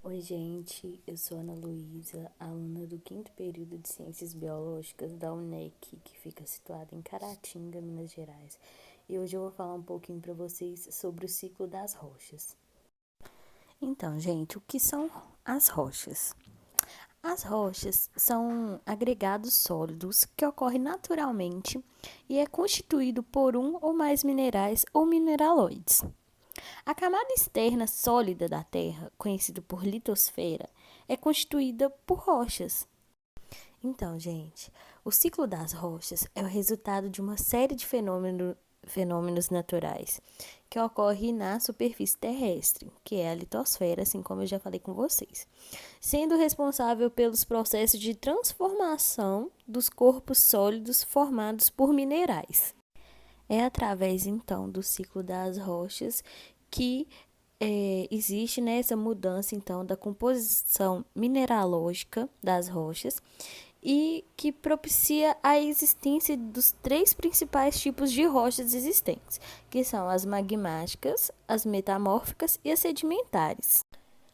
Oi, gente, eu sou Ana Luísa, aluna do quinto período de Ciências Biológicas da UNEC, que fica situada em Caratinga, Minas Gerais. E hoje eu vou falar um pouquinho para vocês sobre o ciclo das rochas. Então, gente, o que são as rochas? As rochas são agregados sólidos que ocorrem naturalmente e é constituído por um ou mais minerais ou mineraloides. A camada externa sólida da Terra, conhecida por litosfera, é constituída por rochas. Então, gente, o ciclo das rochas é o resultado de uma série de fenômenos naturais que ocorre na superfície terrestre, que é a litosfera, assim como eu já falei com vocês, sendo responsável pelos processos de transformação dos corpos sólidos formados por minerais. É através, então, do ciclo das rochas que existe, né, essa mudança, então, da composição mineralógica das rochas e que propicia a existência dos três principais tipos de rochas existentes, que são as magmáticas, as metamórficas e as sedimentares.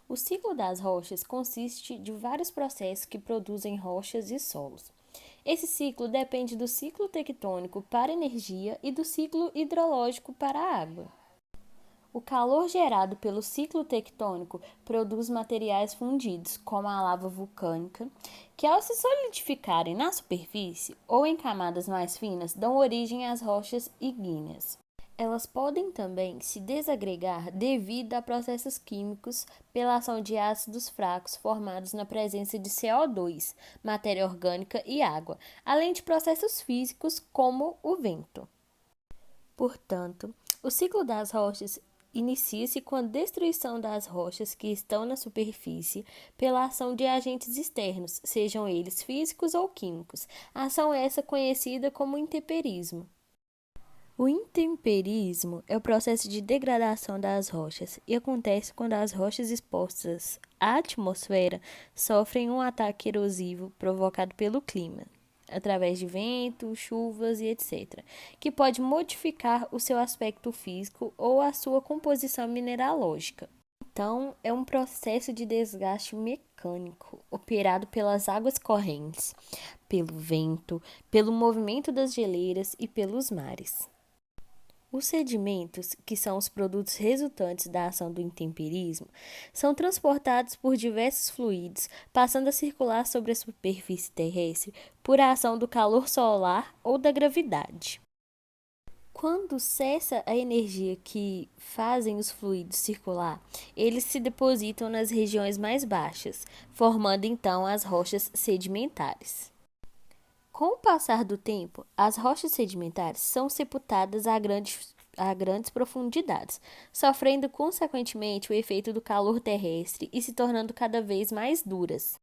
O ciclo das rochas consiste de vários processos que produzem rochas e solos. Esse ciclo depende do ciclo tectônico para a energia e do ciclo hidrológico para a água. O calor gerado pelo ciclo tectônico produz materiais fundidos, como a lava vulcânica, que ao se solidificarem na superfície ou em camadas mais finas, dão origem às rochas ígneas. Elas podem também se desagregar devido a processos químicos pela ação de ácidos fracos formados na presença de CO2, matéria orgânica e água, além de processos físicos como o vento. Portanto, o ciclo das rochas inicia-se com a destruição das rochas que estão na superfície pela ação de agentes externos, sejam eles físicos ou químicos. A ação essa conhecida como intemperismo. O intemperismo é o processo de degradação das rochas e acontece quando as rochas expostas à atmosfera sofrem um ataque erosivo provocado pelo clima, através de vento, chuvas e etc., que pode modificar o seu aspecto físico ou a sua composição mineralógica. Então, é um processo de desgaste mecânico operado pelas águas correntes, pelo vento, pelo movimento das geleiras e pelos mares. Os sedimentos, que são os produtos resultantes da ação do intemperismo, são transportados por diversos fluidos, passando a circular sobre a superfície terrestre por ação do calor solar ou da gravidade. Quando cessa a energia que fazem os fluidos circular, eles se depositam nas regiões mais baixas, formando então as rochas sedimentares. Com o passar do tempo, as rochas sedimentares são sepultadas a grandes profundidades, sofrendo consequentemente o efeito do calor terrestre e se tornando cada vez mais duras.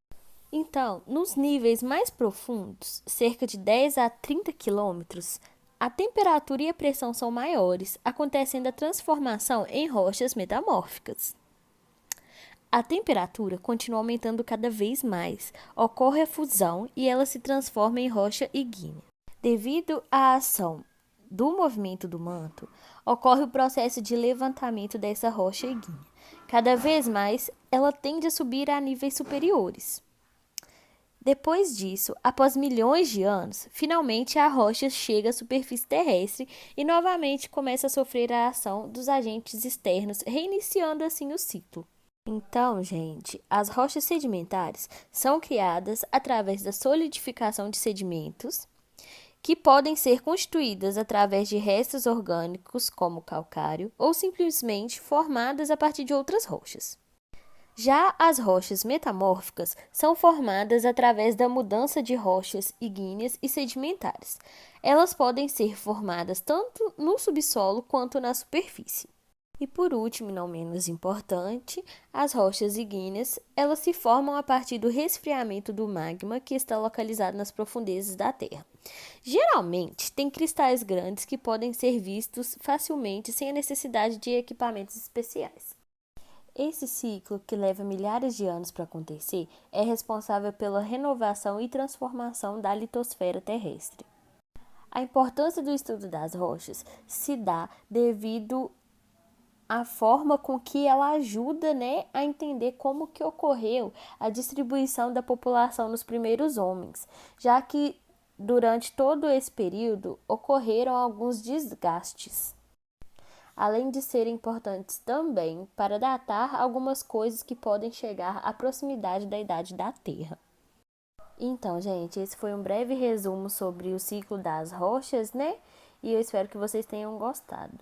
Então, nos níveis mais profundos, cerca de 10 a 30 quilômetros, a temperatura e a pressão são maiores, acontecendo a transformação em rochas metamórficas. A temperatura continua aumentando cada vez mais, ocorre a fusão e ela se transforma em rocha ígnea. Devido à ação do movimento do manto, ocorre o processo de levantamento dessa rocha ígnea. Cada vez mais, ela tende a subir a níveis superiores. Depois disso, após milhões de anos, finalmente a rocha chega à superfície terrestre e novamente começa a sofrer a ação dos agentes externos, reiniciando assim o ciclo. Então, gente, as rochas sedimentares são criadas através da solidificação de sedimentos, que podem ser constituídas através de restos orgânicos, como calcário, ou simplesmente formadas a partir de outras rochas. Já as rochas metamórficas são formadas através da mudança de rochas ígneas e sedimentares. Elas podem ser formadas tanto no subsolo quanto na superfície. E por último, e não menos importante, as rochas ígneas, elas se formam a partir do resfriamento do magma que está localizado nas profundezas da Terra. Geralmente, tem cristais grandes que podem ser vistos facilmente sem a necessidade de equipamentos especiais. Esse ciclo, que leva milhares de anos para acontecer, é responsável pela renovação e transformação da litosfera terrestre. A importância do estudo das rochas se dá devido a forma com que ela ajuda, né, a entender como que ocorreu a distribuição da população nos primeiros homens, já que durante todo esse período ocorreram alguns desgastes, além de serem importantes também para datar algumas coisas que podem chegar à proximidade da idade da Terra. Então, gente, esse foi um breve resumo sobre o ciclo das rochas, né? E eu espero que vocês tenham gostado.